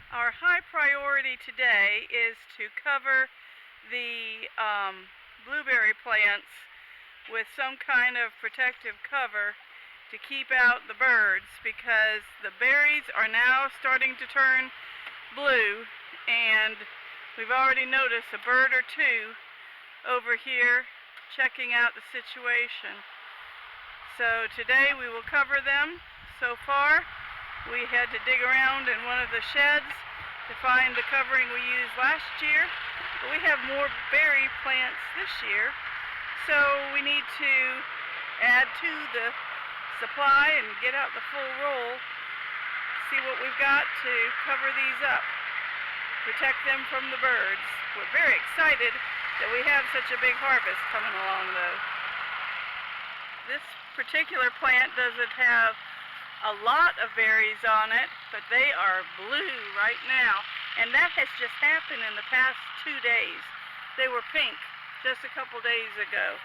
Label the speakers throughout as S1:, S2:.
S1: Our high priority today is to cover the blueberry plants with some kind of protective cover to keep out the birds, because the berries are now starting to turn blue, and we've already noticed a bird or two over here checking out the situation. So today we will cover them. So far we had to dig around in one of the sheds to find the covering we used last year, but we have more berry plants this year, so we need to add to the supply and get out the full roll, see what we've got to cover these up, protect them from the birds. We're very excited that we have such a big harvest coming along though. This particular plant doesn't have a lot of berries on it, but they are blue right now, and that has just happened in the past 2 days. They were pink just a couple days ago.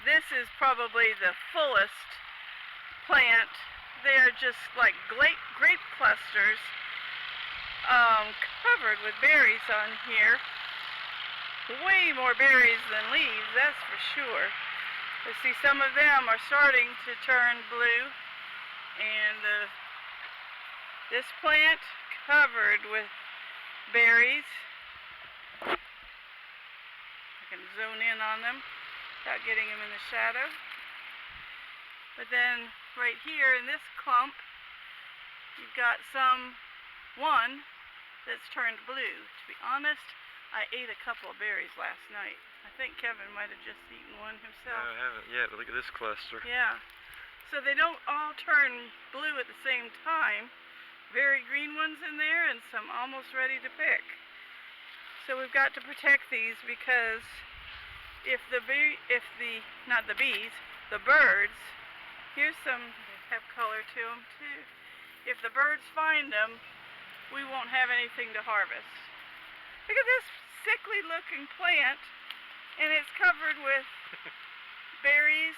S1: This is probably the fullest plant. They're just like grape clusters covered with berries on here. Way more berries than leaves, that's for sure. You see, some of them are starting to turn blue, and this plant covered with berries. I can zone in on them without getting them in the shadow. But then right here in this clump, you've got one that's turned blue. To be honest, I ate a couple of berries last night. I think Kevin might have just eaten one himself.
S2: No, I haven't yet, but look at this cluster.
S1: Yeah. So they don't all turn blue at the same time. Very green ones in there and some almost ready to pick. So we've got to protect these, because if the birds, here's some that have color to them too. If the birds find them, we won't have anything to harvest. Look at this sickly looking plant, and it's covered with berries.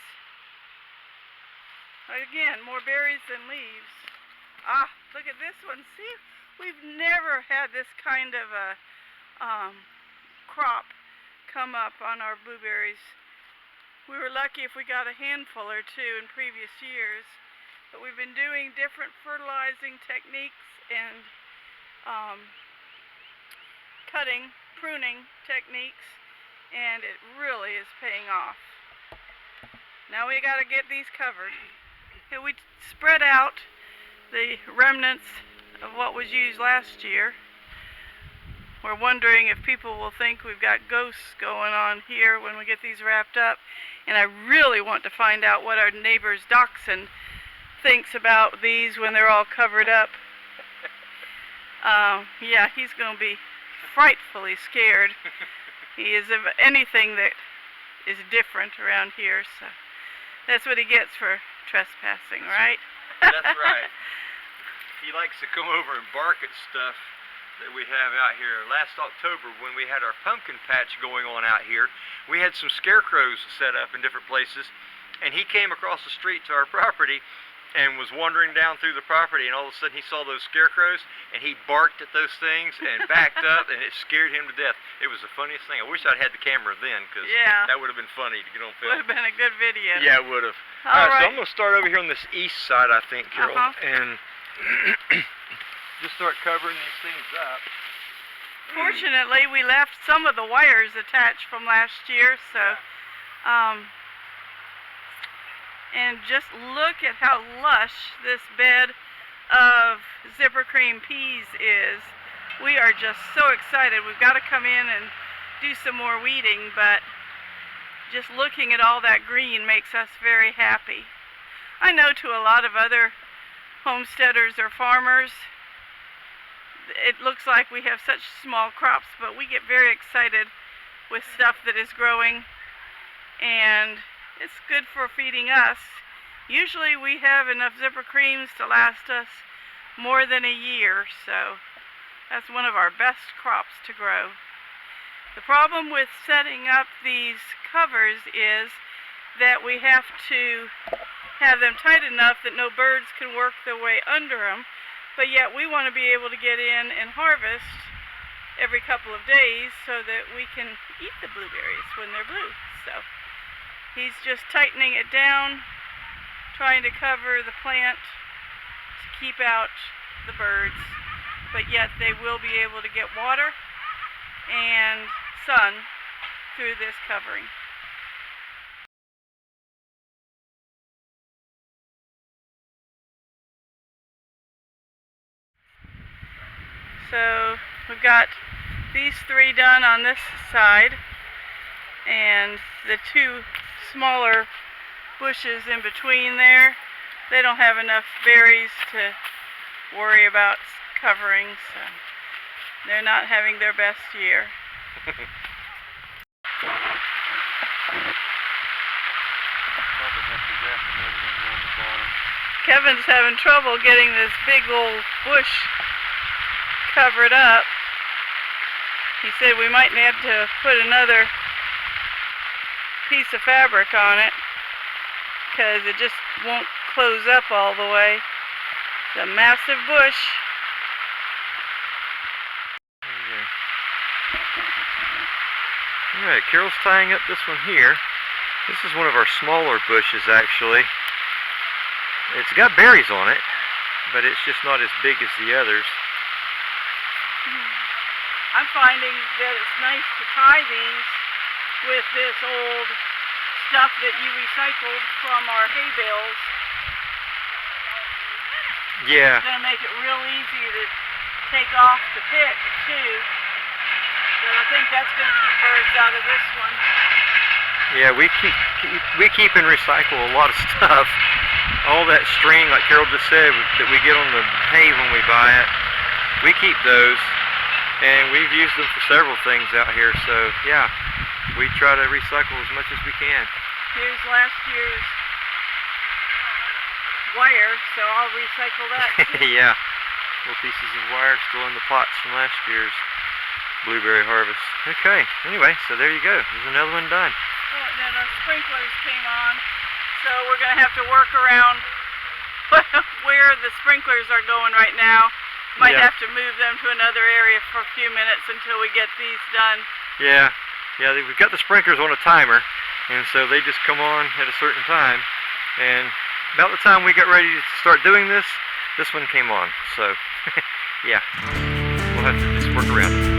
S1: Again, more berries than leaves. Ah, look at this one. See, we've never had this kind of a crop come up on our blueberries. We were lucky if we got a handful or two in previous years, but we've been doing different fertilizing techniques and pruning techniques, and it really is paying off. Now we got to get these covered. Okay, we spread out the remnants of what was used last year. We're wondering if people will think we've got ghosts going on here when we get these wrapped up, and I really want to find out what our neighbor's dachshund thinks about these when they're all covered up. Yeah, he's going to be frightfully scared. He is of anything that is different around here, so that's what he gets for trespassing, right?
S2: That's right. He likes to come over and bark at stuff that we have out here. Last October, when we had our pumpkin patch going on out here, we had some scarecrows set up in different places, and he came across the street to our property and was wandering down through the property, and all of a sudden he saw those scarecrows, and he barked at those things and backed up, and it scared him to death. It was the funniest thing. I wish I'd had the camera then, because that would have been funny to get on film.
S1: Would have been a good video.
S2: Yeah, it would have.
S1: All right.
S2: So I'm going to start over here on this east side, I think, Carol, and just start covering these things up.
S1: Fortunately, we left some of the wires attached from last year, so and just look at how lush this bed of zipper cream peas is. We are just so excited. We've got to come in and do some more weeding, but just looking at all that green makes us very happy. I know to a lot of other homesteaders or farmers, it looks like we have such small crops, but we get very excited with stuff that is growing, and it's good for feeding us. Usually we have enough zipper creams to last us more than a year, so that's one of our best crops to grow. The problem with setting up these covers is that we have to have them tight enough that no birds can work their way under them, but yet we want to be able to get in and harvest every couple of days so that we can eat the blueberries when they're blue. So he's just tightening it down, trying to cover the plant to keep out the birds, but yet they will be able to get water and sun through this covering. So we've got these 3 done on this side, and the 2 smaller bushes in between there, they don't have enough berries to worry about covering, so they're not having their best year. Kevin's having trouble getting this big old bush covered up. He said we might have to put another piece of fabric on it because it just won't close up all the way. It's a massive bush.
S2: Alright, Carol's tying up this one here. This is one of our smaller bushes actually. It's got berries on it, but it's just not as big as the others.
S1: I'm finding that it's nice to tie these with this old stuff that you recycled from our hay bales.
S2: Yeah.
S1: It's going to make it real easy to take off to pick too. But I think that's going to keep birds out of this one.
S2: Yeah, we keep and recycle a lot of stuff. All that string, like Carol just said, that we get on the hay when we buy it, we keep those, and we've used them for several things out here. So yeah, we try to recycle as much as we can.
S1: Here's last year's wire, so I'll recycle that too.
S2: Yeah, little pieces of wire still in the pots from last year's blueberry harvest. Okay, anyway, so there you go. There's another one done.
S1: Oh, and then our sprinklers came on, so we're going to have to work around where the sprinklers are going right now. Might have to move them to another area for a few minutes until we get these done.
S2: Yeah, we've got the sprinklers on a timer, and so they just come on at a certain time, and about the time we got ready to start doing this, this one came on. So yeah, we'll have to just work around it.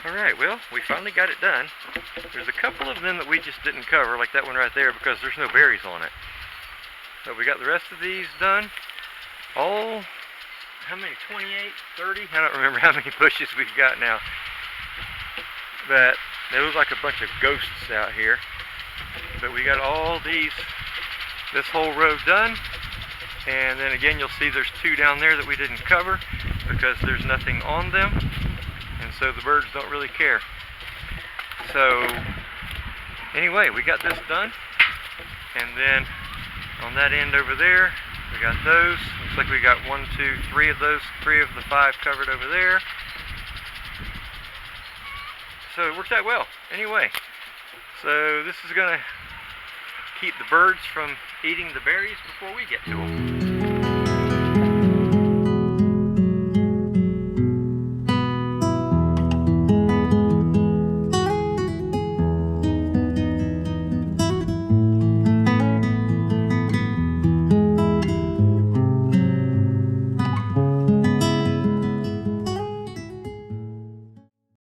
S2: Alright, well, we finally got it done. There's a couple of them that we just didn't cover, like that one right there, because there's no berries on it. But we got the rest of these done. All, how many, 28, 30? I don't remember how many bushes we've got now. But they look like a bunch of ghosts out here. But we got all these, this whole row done. And then again, you'll see there's two down there that we didn't cover because there's nothing on them. And so the birds don't really care. So anyway, we got this done. And then on that end over there, we got those. Looks like we got 1, 2, 3 of those, 3 of the 5 covered over there. So it worked out well. Anyway, so this is going to keep the birds from eating the berries before we get to them.